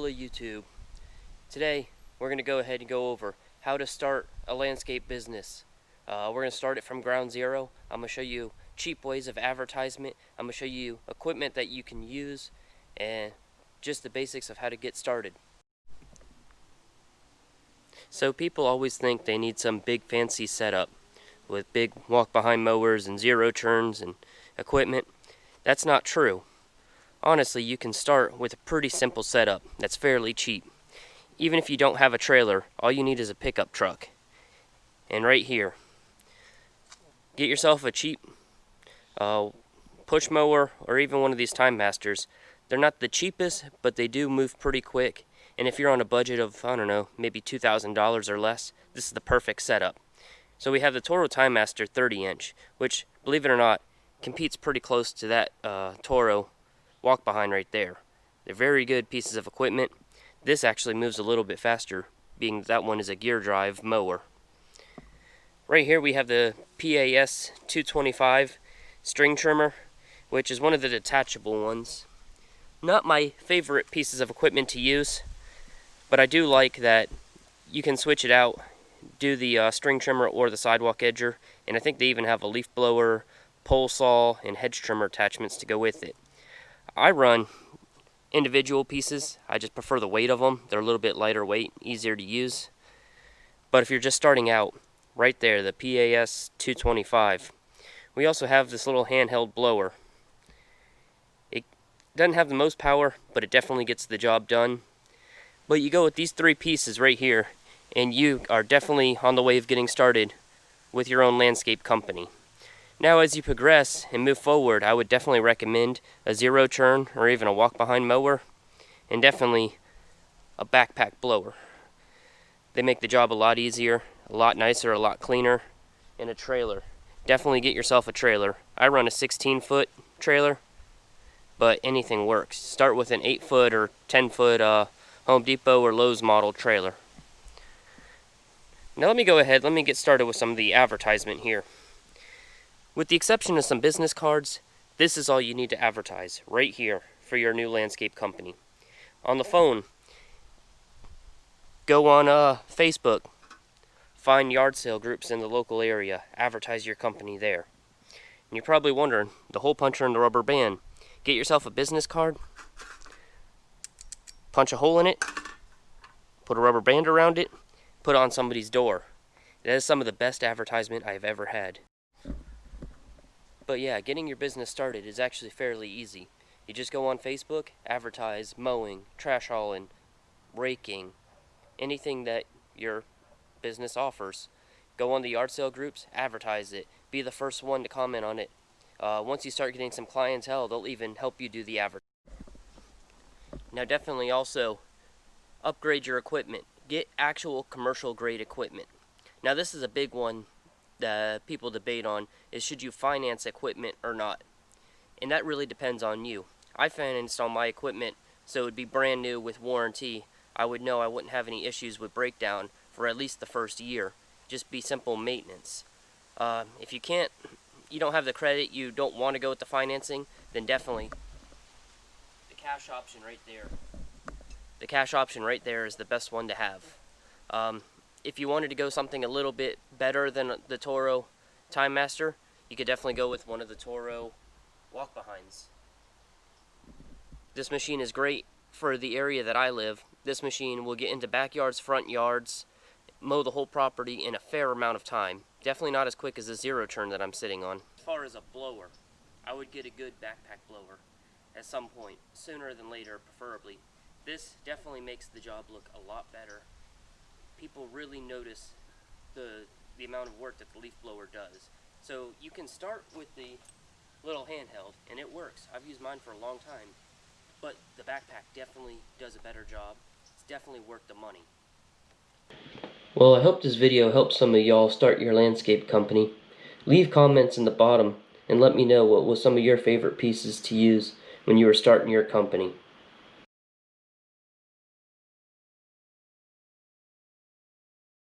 Hello YouTube. Today we're going to go ahead and go over how to start a landscape business. We're going to start it from ground zero. I'm going to show you cheap ways of advertisement. I'm going to show you equipment that you can use and just the basics of how to get started. So people always think they need some big fancy setup with big walk behind mowers and zero turns and equipment. That's not true. Honestly, you can start with a pretty simple setup that's fairly cheap. Even if you don't have a trailer, all you need is a pickup truck. And right here, get yourself a cheap push mower or even one of these Timemasters. They're not the cheapest, but they do move pretty quick. And if you're on a budget of, I don't know, maybe $2,000 or less, this is the perfect setup. So we have the Toro Timemaster 30-inch, which, believe it or not, competes pretty close to that Toro walk behind right there. They're very good pieces of equipment. This actually moves a little bit faster, being that one is a gear drive mower. Right here we have the PAS 225 string trimmer, which is one of the detachable ones. Not my favorite pieces of equipment to use, but I do like that you can switch it out, do the string trimmer or the sidewalk edger, and I think they even have a leaf blower, pole saw, and hedge trimmer attachments to go with it. I run individual pieces. I just prefer the weight of them. They're a little bit lighter weight, easier to use. But if you're just starting out, right there, the PAS 225. We also have this little handheld blower. It doesn't have the most power, but it definitely gets the job done. But you go with these three pieces right here, and you are definitely on the way of getting started with your own landscape company. Now as you progress and move forward, I would definitely recommend a zero turn or even a walk behind mower, and definitely a backpack blower. They make the job a lot easier, a lot nicer, a lot cleaner. And a trailer. Definitely get yourself a trailer. I run a 16-foot trailer, but anything works. Start with an 8-foot or 10-foot Home Depot or Lowe's model trailer. Now let me go ahead, let me get started with some of the advertisement here. With the exception of some business cards, this is all you need to advertise right here for your new landscape company. On the phone, go on Facebook, find yard sale groups in the local area, advertise your company there. And you're probably wondering, the hole puncher and the rubber band, get yourself a business card, punch a hole in it, put a rubber band around it, put it on somebody's door. That is some of the best advertisement I've ever had. But yeah, getting your business started is actually fairly easy. You just go on Facebook, advertise mowing, trash hauling, raking, anything that your business offers. Go on the yard sale groups, advertise it, be the first one to comment on it. Once you start getting some clientele, they'll even help you do the advertising. Now definitely also upgrade your equipment. Get actual commercial grade equipment. Now this is a big one that people debate on, is should you finance equipment or not? And that really depends on you. I financed all my equipment, so it would be brand new with warranty. I would know I wouldn't have any issues with breakdown for at least the first year. Just be simple maintenance. If you don't have the credit, you don't want to go with the financing, then definitely the cash option right there. The cash option right there is the best one to have. If you wanted to go something a little bit better than the Toro Timemaster, you could definitely go with one of the Toro walk behinds. This machine is great for the area that I live. This machine will get into backyards, front yards, mow the whole property in a fair amount of time. Definitely not as quick as the zero turn that I'm sitting on. As far as a blower, I would get a good backpack blower at some point, sooner than later preferably. This definitely makes the job look a lot better. People really notice the amount of work that the leaf blower does. So you can start with the little handheld, and it works. I've used mine for a long time. But the backpack definitely does a better job. It's definitely worth the money. Well, I hope this video helps some of y'all start your landscape company. Leave comments in the bottom and let me know what was some of your favorite pieces to use when you were starting your company.